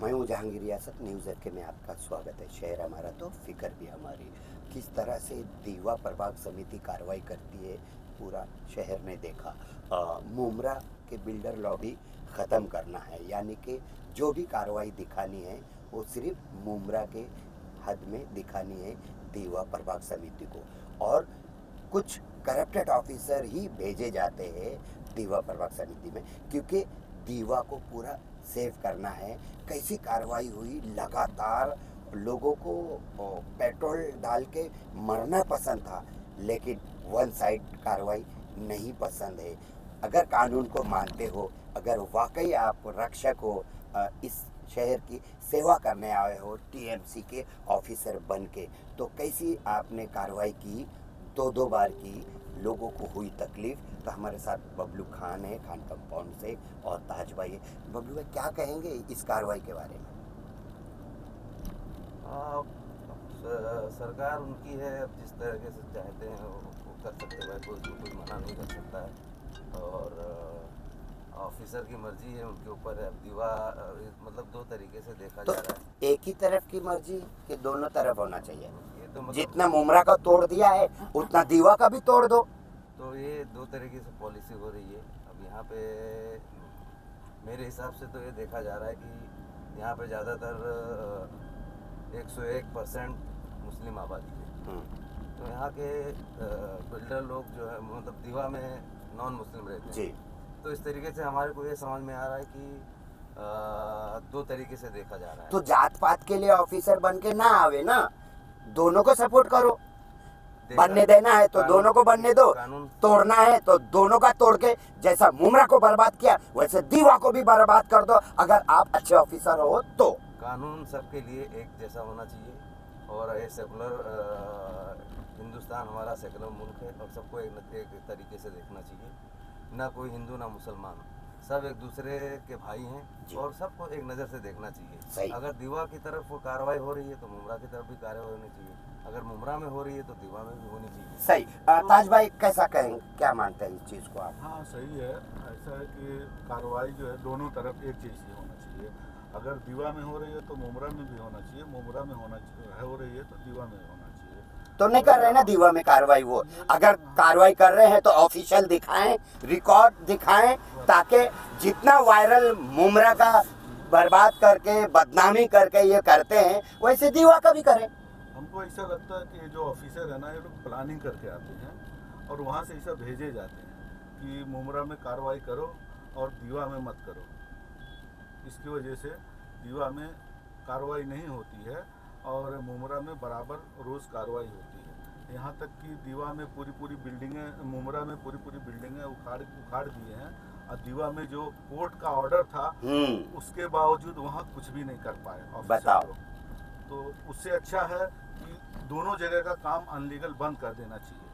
मैं हूँ जहांगीर रियासत। न्यूज़ एड के में आपका स्वागत है। शहर हमारा तो फिक्र भी हमारी। किस तरह से दीवा प्रभाग समिति कार्रवाई करती है पूरा शहर ने देखा। मुमरा के बिल्डर लॉबी ख़त्म करना है, यानी कि जो भी कार्रवाई दिखानी है वो सिर्फ मुमरा के हद में दिखानी है दीवा प्रभाग समिति को, और कुछ करप्टेड ऑफिसर ही भेजे जाते हैं दीवा प्रभाग समिति में, क्योंकि दीवा को पूरा सेव करना है। कैसी कार्रवाई हुई, लगातार लोगों को पेट्रोल डाल के मरना पसंद था, लेकिन वन साइड कार्रवाई नहीं पसंद है। अगर कानून को मानते हो, अगर वाकई आप रक्षक हो, इस शहर की सेवा करने आए हो टीएमसी के ऑफिसर बन के, तो कैसी आपने कार्रवाई की, दो बार की, लोगों को हुई तकलीफ। तो हमारे साथ बबलू खान है खान कंपाउंड से, और ताज भाई है। बबलू भाई, क्या कहेंगे इस कार्रवाई के बारे में? सरकार उनकी है, अब जिस तरीके से चाहते हैं वो कर सकते हैं, कोई मना नहीं कर सकता है। और ऑफिसर की मर्जी है, उनके ऊपर है। अब दीवा मतलब दो तरीके से देखा तो जा रहा है। एक ही तरफ की मर्जी कि दोनों तरफ होना चाहिए? ये तो मतलब जितना मुमरा का तोड़ दिया है उतना दीवा का भी तोड़ दो। तो ये दो तरीके से पॉलिसी हो रही है। अब यहाँ पे मेरे हिसाब से तो ये देखा जा रहा है कि यहाँ पे ज़्यादातर 101% मुस्लिम आबादी है। तो यहाँ के बिल्डर लोग जो है, मतलब दीवा में नॉन मुस्लिम रहते हैं जी। तो इस तरीके से हमारे को ये समझ में आ रहा है कि दो तरीके से देखा जा रहा है। तो जात पात के लिए ऑफिसर बन के ना आवे ना, दोनों को सपोर्ट करो। बनने देना है तो दोनों को बनने दो, तोड़ना है तो दोनों का तोड़ के, जैसा मुमरा को बर्बाद किया वैसे दीवा को भी बर्बाद कर दो, अगर आप अच्छे ऑफिसर हो तो। कानून सबके लिए एक जैसा होना चाहिए, और ये सेकुलर हिंदुस्तान हमारा सेकुलर मुल्क है, और सबको एक तरीके से देखना चाहिए। ना कोई हिंदू ना मुसलमान, सब एक दूसरे के भाई हैं, और सबको एक नज़र से देखना चाहिए। अगर दीवा की तरफ वो कार्रवाई हो रही है तो मुमरा की तरफ भी कार्रवाई होनी चाहिए, अगर मुमरा में हो रही है तो दीवा में भी होनी चाहिए। सही। ताज भाई, कैसा कहेंगे, क्या मानते हैं इस चीज़ को आप? हाँ, सही है। ऐसा है कि कार्रवाई जो है दोनों तरफ एक जैसी होना चाहिए। अगर दीवा में हो रही है तो मुमरा में भी होना चाहिए, मुमरा में हो रही है तो दीवा में होना चाहिए। तो नहीं कर रहे ना दीवा में कार्रवाई वो? अगर कार्रवाई कर रहे हैं तो ऑफिशियल दिखाएं, रिकॉर्ड दिखाएं, ताकि जितना वायरल मुमरा का बर्बाद करके, बदनामी करके ये करते हैं, वैसे दीवा का भी करें। हमको ऐसा लगता है कि जो ऑफिसर है ना, ये लोग प्लानिंग करके आते हैं और वहाँ से ऐसा भेजे जाते हैं कि मुमरा में कार्रवाई करो और दीवा में मत करो। इसकी वजह से दीवा में कार्रवाई नहीं होती है और मुमरा में बराबर रोज़ कार्रवाई होती है। यहाँ तक कि दीवा में पूरी बिल्डिंगें, मुमरा में पूरी बिल्डिंगें उखाड़ दिए हैं, और दीवा में जो कोर्ट का ऑर्डर था उसके बावजूद वहाँ कुछ भी नहीं कर पाए ऑफिसर लोग। तो उससे अच्छा है कि दोनों जगह का काम अनलीगल बंद कर देना चाहिए।